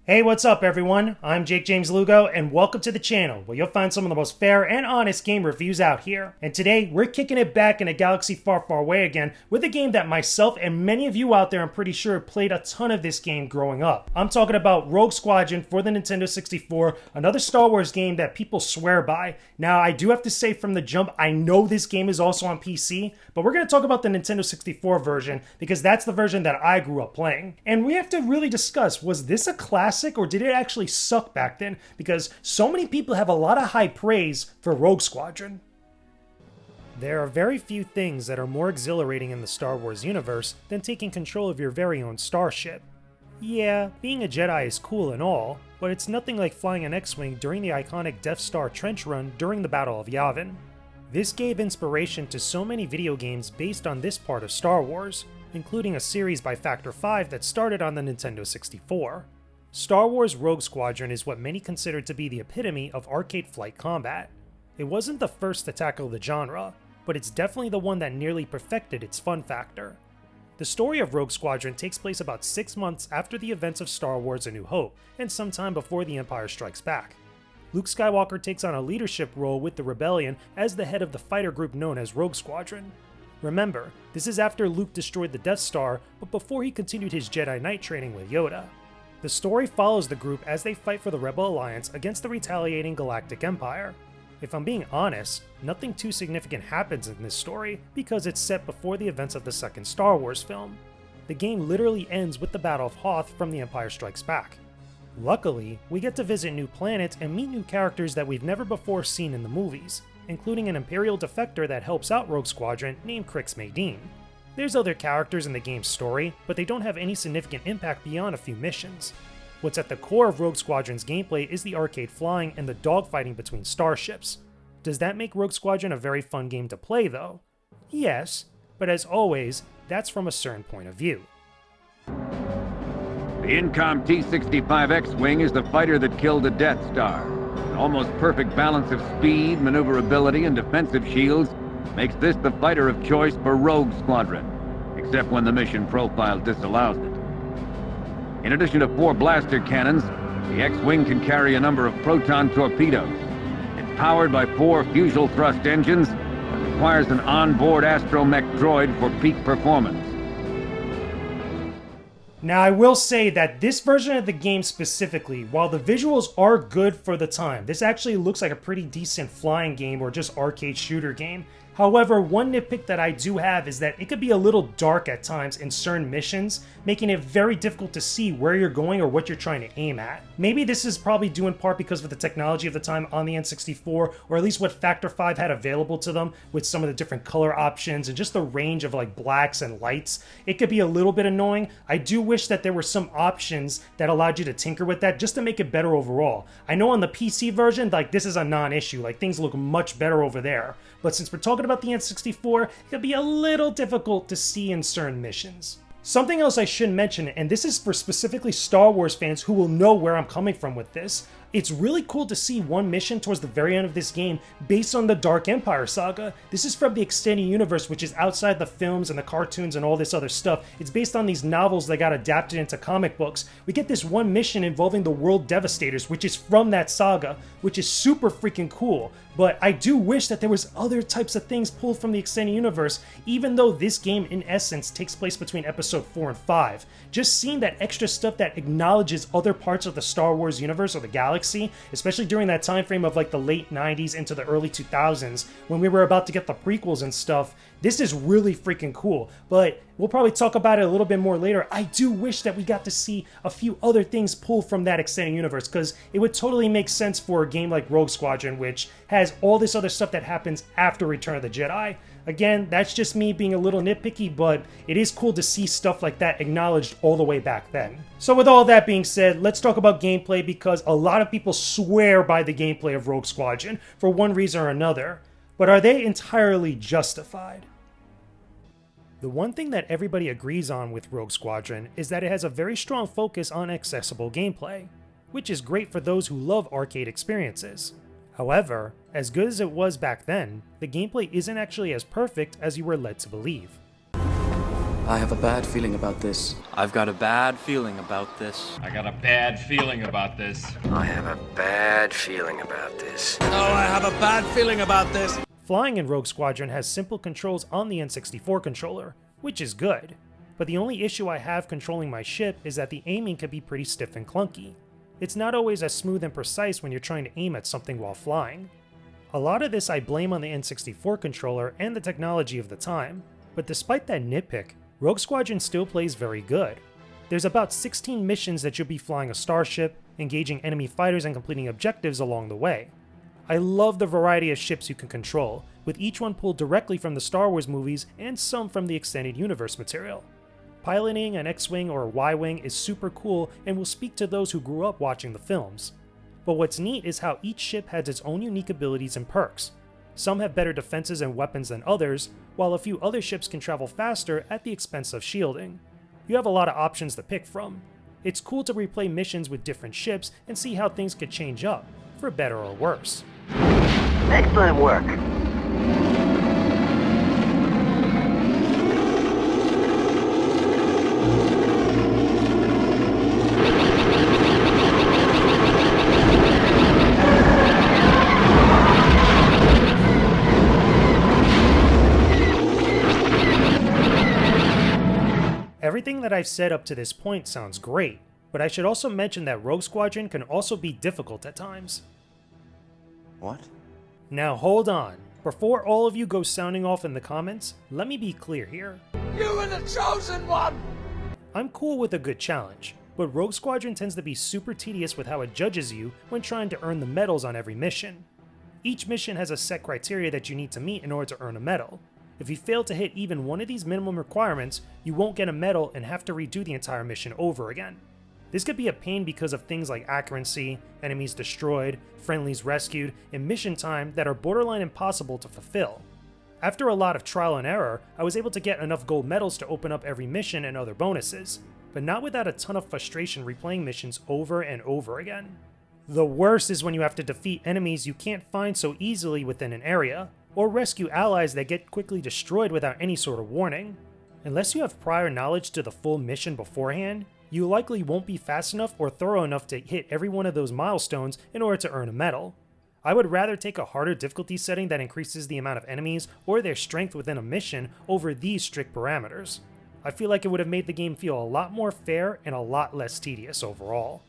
Hey, what's up everyone? I'm Jakejames Lugo, and welcome to the channel, where you'll find some of the most fair and honest game reviews out here. And today, we're kicking it back in a galaxy far, far away again, with a game that myself and many of you out there, I'm pretty sure, played a ton of this game growing up. I'm talking about Rogue Squadron for the Nintendo 64, another Star Wars game that people swear by. Now, I do have to say from the jump, I know this game is also on PC, but we're going to talk about the Nintendo 64 version, because that's the version that I grew up playing. And we have to really discuss, was this a classic? Or did it actually suck back then? Because so many people have a lot of high praise for Rogue Squadron. There are very few things that are more exhilarating in the Star Wars universe than taking control of your very own starship. Yeah, being a Jedi is cool and all, but it's nothing like flying an X-Wing during the iconic Death Star trench run during the Battle of Yavin. This gave inspiration to so many video games based on this part of Star Wars, including a series by Factor 5 that started on the Nintendo 64. Star Wars Rogue Squadron is what many consider to be the epitome of arcade flight combat. It wasn't the first to tackle the genre, but it's definitely the one that nearly perfected its fun factor. The story of Rogue Squadron takes place about 6 months after the events of Star Wars A New Hope, and sometime before The Empire Strikes Back. Luke Skywalker takes on a leadership role with the Rebellion as the head of the fighter group known as Rogue Squadron. Remember, this is after Luke destroyed the Death Star, but before he continued his Jedi Knight training with Yoda. The story follows the group as they fight for the Rebel Alliance against the retaliating Galactic Empire. If I'm being honest, nothing too significant happens in this story because it's set before the events of the second Star Wars film. The game literally ends with the Battle of Hoth from The Empire Strikes Back. Luckily, we get to visit new planets and meet new characters that we've never before seen in the movies, including an Imperial defector that helps out Rogue Squadron named Crix Madine. There's other characters in the game's story, but they don't have any significant impact beyond a few missions. What's at the core of Rogue Squadron's gameplay is the arcade flying and the dogfighting between starships. Does that make Rogue Squadron a very fun game to play though? Yes, but as always, that's from a certain point of view. The Incom T-65 X-Wing is the fighter that killed the Death Star. An almost perfect balance of speed, maneuverability, and defensive shields makes this the fighter of choice for Rogue Squadron, except when the mission profile disallows it. In addition to 4 blaster cannons, the X-Wing can carry a number of proton torpedoes. It's powered by 4 fusel thrust engines and requires an onboard astromech droid for peak performance. Now I will say that this version of the game specifically, while the visuals are good for the time, this actually looks like a pretty decent flying game or just arcade shooter game. However, one nitpick that I do have is that it could be a little dark at times in certain missions, making it very difficult to see where you're going or what you're trying to aim at. Maybe this is probably due in part because of the technology of the time on the N64, or at least what Factor 5 had available to them with some of the different color options and just the range of like blacks and lights. It could be a little bit annoying. I do wish that there were some options that allowed you to tinker with that just to make it better overall. I know on the PC version, like this is a non-issue, like things look much better over there. But since we're talking about the N64, it can be a little difficult to see in certain missions. Something else I should mention, and this is for specifically Star Wars fans who will know where I'm coming from with this, it's really cool to see one mission towards the very end of this game based on the Dark Empire saga. This is from the extended universe, which is outside the films and the cartoons and all this other stuff. It's based on these novels that got adapted into comic books. We get this one mission involving the World Devastators, which is from that saga, which is super freaking cool. But I do wish that there was other types of things pulled from the extended universe, even though this game in essence takes place between episode 4 and 5. Just seeing that extra stuff that acknowledges other parts of the Star Wars universe or the galaxy, especially during that time frame of like the late 90s into the early 2000s when we were about to get the prequels and stuff, this is really freaking cool. But we'll probably talk about it a little bit more later. I do wish that we got to see a few other things pulled from that extended universe, because it would totally make sense for a game like Rogue Squadron, which has all this other stuff that happens after Return of the Jedi. Again, that's just me being a little nitpicky, but it is cool to see stuff like that acknowledged all the way back then. So with all that being said, let's talk about gameplay, because a lot of people swear by the gameplay of Rogue Squadron for one reason or another. But are they entirely justified? The one thing that everybody agrees on with Rogue Squadron is that it has a very strong focus on accessible gameplay, which is great for those who love arcade experiences. However, as good as it was back then, the gameplay isn't actually as perfect as you were led to believe. I have a bad feeling about this. I've got a bad feeling about this. I got a bad feeling about this. I have a bad feeling about this. Oh, I have a bad feeling about this. Flying in Rogue Squadron has simple controls on the N64 controller, which is good. But the only issue I have controlling my ship is that the aiming can be pretty stiff and clunky. It's not always as smooth and precise when you're trying to aim at something while flying. A lot of this I blame on the N64 controller and the technology of the time, but despite that nitpick, Rogue Squadron still plays very good. There's about 16 missions that you'll be flying a starship, engaging enemy fighters and completing objectives along the way. I love the variety of ships you can control, with each one pulled directly from the Star Wars movies and some from the extended universe material. Piloting an X-Wing or a Y-Wing is super cool and will speak to those who grew up watching the films. But what's neat is how each ship has its own unique abilities and perks. Some have better defenses and weapons than others, while a few other ships can travel faster at the expense of shielding. You have a lot of options to pick from. It's cool to replay missions with different ships and see how things could change up, for better or worse. Excellent work. Everything that I've said up to this point sounds great, but I should also mention that Rogue Squadron can also be difficult at times. What? Now hold on. Before all of you go sounding off in the comments, let me be clear here. You are the chosen one! I'm cool with a good challenge, but Rogue Squadron tends to be super tedious with how it judges you when trying to earn the medals on every mission. Each mission has a set criteria that you need to meet in order to earn a medal. If you fail to hit even one of these minimum requirements, you won't get a medal and have to redo the entire mission over again. This could be a pain because of things like accuracy, enemies destroyed, friendlies rescued, and mission time that are borderline impossible to fulfill. After a lot of trial and error, I was able to get enough gold medals to open up every mission and other bonuses, but not without a ton of frustration replaying missions over and over again. The worst is when you have to defeat enemies you can't find so easily within an area, or rescue allies that get quickly destroyed without any sort of warning. Unless you have prior knowledge to the full mission beforehand, you likely won't be fast enough or thorough enough to hit every one of those milestones in order to earn a medal. I would rather take a harder difficulty setting that increases the amount of enemies or their strength within a mission over these strict parameters. I feel like it would have made the game feel a lot more fair and a lot less tedious overall.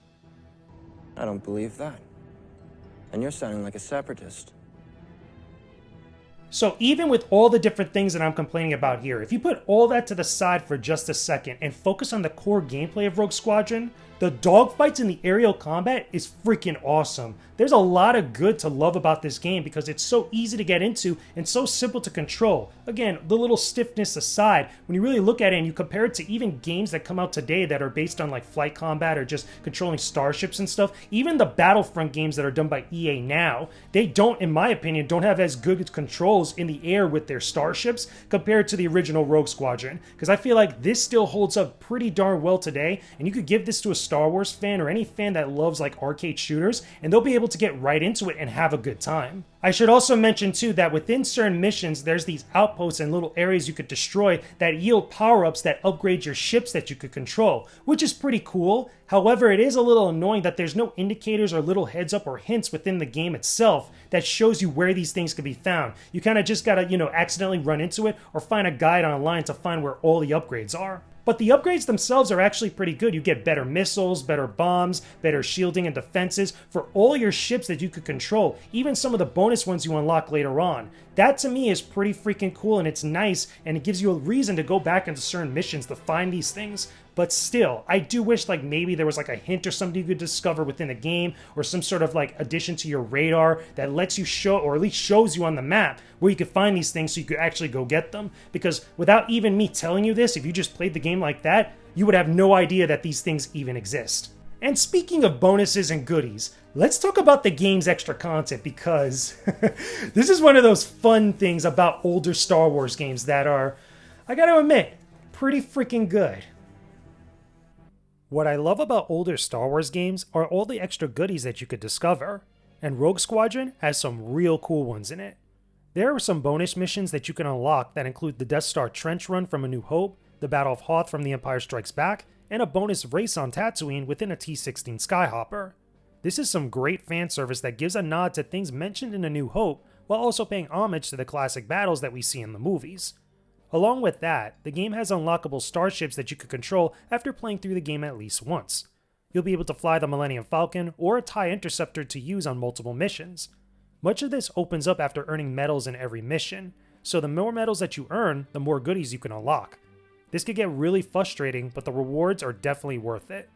I don't believe that. And you're sounding like a separatist. So even with all the different things that I'm complaining about here, if you put all that to the side for just a second and focus on the core gameplay of Rogue Squadron, the dogfights in the aerial combat is freaking awesome. There's a lot of good to love about this game because it's so easy to get into and so simple to control. Again, the little stiffness aside, when you really look at it and you compare it to even games that come out today that are based on like flight combat or just controlling starships and stuff, even the Battlefront games that are done by EA now, they don't, in my opinion, don't have as good controls in the air with their starships compared to the original Rogue Squadron. Because I feel like this still holds up pretty darn well today, and you could give this to a Star Wars fan or any fan that loves like arcade shooters, and they'll be able to get right into it and have a good time. I should also mention too that within certain missions there's these outposts and little areas you could destroy that yield power-ups that upgrade your ships that you could control, which is pretty cool. However, it is a little annoying that there's no indicators or little heads up or hints within the game itself that shows you where these things could be found. You kind of just gotta, accidentally run into it or find a guide online to find where all the upgrades are. But the upgrades themselves are actually pretty good. You get better missiles, better bombs, better shielding and defenses for all your ships that you could control, even some of the bonus ones you unlock later on. That to me is pretty freaking cool, and it's nice, and it gives you a reason to go back into certain missions to find these things. But still, I do wish like maybe there was like a hint or something you could discover within the game, or some sort of like addition to your radar that lets you show, or at least shows you on the map where you could find these things so you could actually go get them. Because without even me telling you this, if you just played the game like that, you would have no idea that these things even exist. And speaking of bonuses and goodies, let's talk about the game's extra content, because this is one of those fun things about older Star Wars games that are, I gotta admit, pretty freaking good. What I love about older Star Wars games are all the extra goodies that you could discover, and Rogue Squadron has some real cool ones in it. There are some bonus missions that you can unlock that include the Death Star trench run from A New Hope, the Battle of Hoth from The Empire Strikes Back, and a bonus race on Tatooine within a T-16 Skyhopper. This is some great fan service that gives a nod to things mentioned in A New Hope, while also paying homage to the classic battles that we see in the movies. Along with that, the game has unlockable starships that you could control after playing through the game at least once. You'll be able to fly the Millennium Falcon or a TIE Interceptor to use on multiple missions. Much of this opens up after earning medals in every mission, so the more medals that you earn, the more goodies you can unlock. This could get really frustrating, but the rewards are definitely worth it.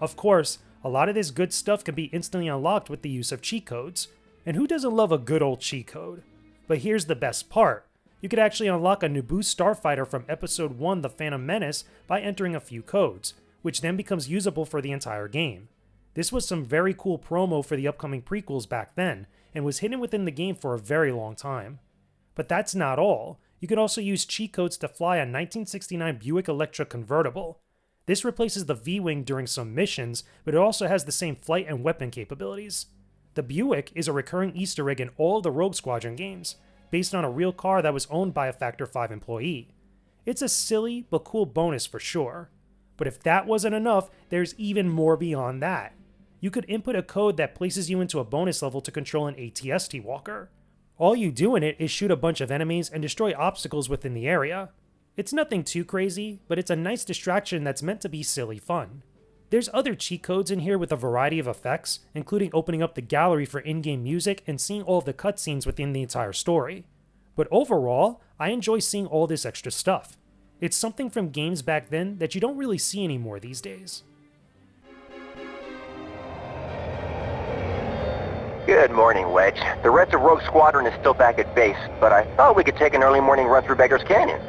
Of course, a lot of this good stuff can be instantly unlocked with the use of cheat codes. And who doesn't love a good old cheat code? But here's the best part. You could actually unlock a Naboo starfighter from Episode 1 The Phantom Menace by entering a few codes, which then becomes usable for the entire game. This was some very cool promo for the upcoming prequels back then, and was hidden within the game for a very long time. But that's not all. You could also use cheat codes to fly a 1969 Buick Electra convertible. This replaces the V-Wing during some missions, but it also has the same flight and weapon capabilities. The Buick is a recurring Easter egg in all of the Rogue Squadron games, based on a real car that was owned by a Factor 5 employee. It's a silly but cool bonus for sure. But if that wasn't enough, there's even more beyond that. You could input a code that places you into a bonus level to control an AT-ST walker. All you do in it is shoot a bunch of enemies and destroy obstacles within the area. It's nothing too crazy, but it's a nice distraction that's meant to be silly fun. There's other cheat codes in here with a variety of effects, including opening up the gallery for in-game music and seeing all of the cutscenes within the entire story. But overall, I enjoy seeing all this extra stuff. It's something from games back then that you don't really see anymore these days. Good morning, Wedge. The rest of Rogue Squadron is still back at base, but I thought we could take an early morning run through Beggar's Canyon.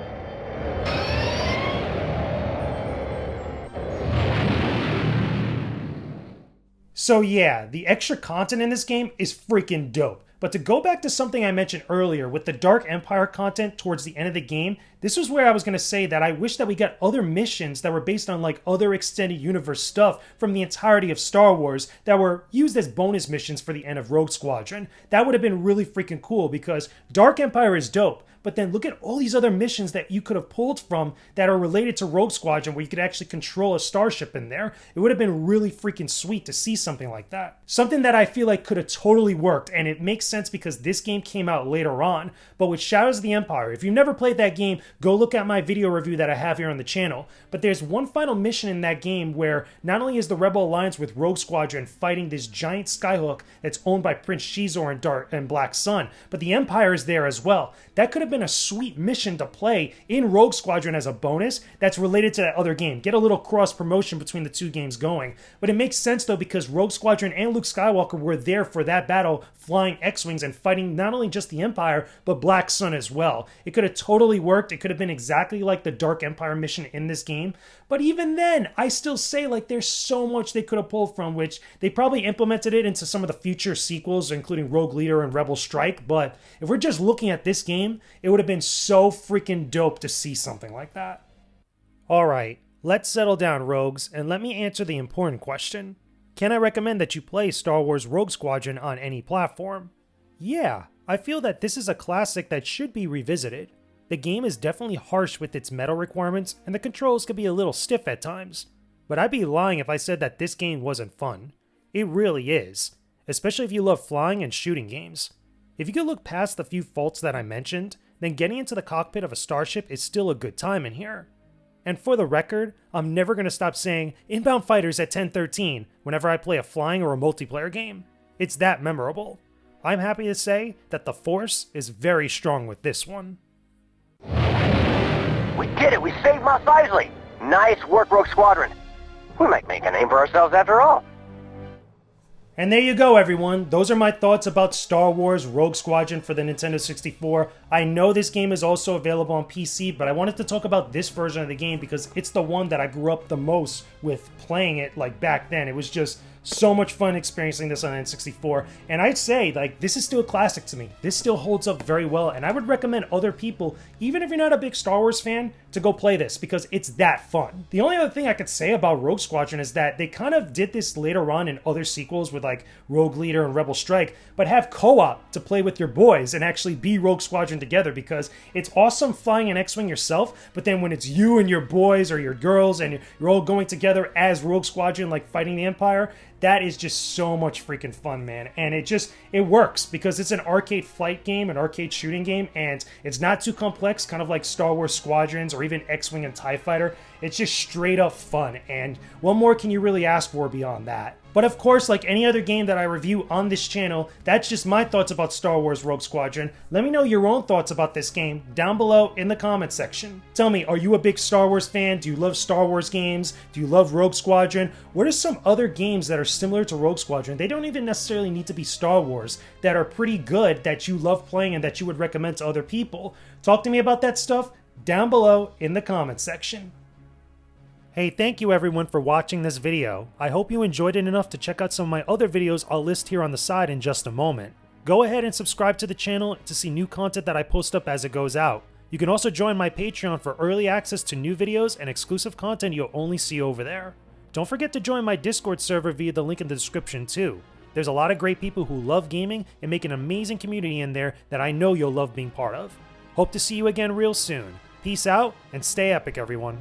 So yeah, the extra content in this game is freaking dope. But to go back to something I mentioned earlier with the Dark Empire content towards the end of the game, this was where I was going to say that I wish that we got other missions that were based on like other extended universe stuff from the entirety of Star Wars that were used as bonus missions for the end of Rogue Squadron. That would have been really freaking cool because Dark Empire is dope. But then look at all these other missions that you could have pulled from that are related to Rogue Squadron where you could actually control a starship in there. It would have been really freaking sweet to see something like that. Something that I feel like could have totally worked, and it makes sense because this game came out later on. But with Shadows of the Empire, if you've never played that game, go look at my video review that I have here on the channel. But there's one final mission in that game where not only is the Rebel Alliance with Rogue Squadron fighting this giant skyhook that's owned by Prince Xizor and Black Sun, but the Empire is there as well. That could have been a sweet mission to play in Rogue Squadron as a bonus that's related to that other game. Get a little cross-promotion between the two games going. But it makes sense though because Rogue Squadron and Luke Skywalker were there for that battle, flying X-Wings and fighting not only just the Empire, but Black Sun as well. It could have totally worked. It could have been exactly like the Dark Empire mission in this game. But even then, I still say like there's so much they could have pulled from, which they probably implemented it into some of the future sequels, including Rogue Leader and Rebel Strike. But if we're just looking at this game, it would have been so freaking dope to see something like that. Alright, let's settle down, rogues, and let me answer the important question. Can I recommend that you play Star Wars Rogue Squadron on any platform? Yeah, I feel that this is a classic that should be revisited. The game is definitely harsh with its meta requirements, and the controls can be a little stiff at times. But I'd be lying if I said that this game wasn't fun. It really is, especially if you love flying and shooting games. If you could look past the few faults that I mentioned, then getting into the cockpit of a starship is still a good time in here. And for the record, I'm never going to stop saying inbound fighters at 1013 whenever I play a flying or a multiplayer game. It's that memorable. I'm happy to say that the Force is very strong with this one. We did it! We saved Mos Eisley! Nice work, Rogue Squadron. We might make a name for ourselves after all. And there you go, everyone. Those are my thoughts about Star Wars Rogue Squadron for the Nintendo 64. I know this game is also available on PC, but I wanted to talk about this version of the game because it's the one that I grew up the most with playing it like back then. It was just So much fun experiencing this on N64, and I'd say, like, this is still a classic to me. This still holds up very well, and I would recommend other people, even if you're not a big Star Wars fan, to go play this, because it's that fun. The only other thing I could say about Rogue Squadron is that they kind of did this later on in other sequels with, like, Rogue Leader and Rebel Strike, but have co-op to play with your boys and actually be Rogue Squadron together, because it's awesome flying an X-Wing yourself, but then when it's you and your boys or your girls and you're all going together as Rogue Squadron, like fighting the Empire, that is just so much freaking fun, man. And it works because it's an arcade flight game, an arcade shooting game, and it's not too complex, kind of like Star Wars Squadrons or even X-Wing and TIE Fighter. It's just straight up fun, and what more can you really ask for beyond that? But of course, like any other game that I review on this channel, that's just my thoughts about Star Wars Rogue Squadron. Let me know your own thoughts about this game down below in the comments section. Tell me, are you a big Star Wars fan? Do you love Star Wars games? Do you love Rogue Squadron? What are some other games that are similar to Rogue Squadron? They don't even necessarily need to be Star Wars, that are pretty good, that you love playing and that you would recommend to other people. Talk to me about that stuff down below in the comments section. Hey, thank you everyone for watching this video. I hope you enjoyed it enough to check out some of my other videos I'll list here on the side in just a moment. Go ahead and subscribe to the channel to see new content that I post up as it goes out. You can also join my Patreon for early access to new videos and exclusive content you'll only see over there. Don't forget to join my Discord server via the link in the description too. There's a lot of great people who love gaming and make an amazing community in there that I know you'll love being part of. Hope to see you again real soon. Peace out and stay epic, everyone.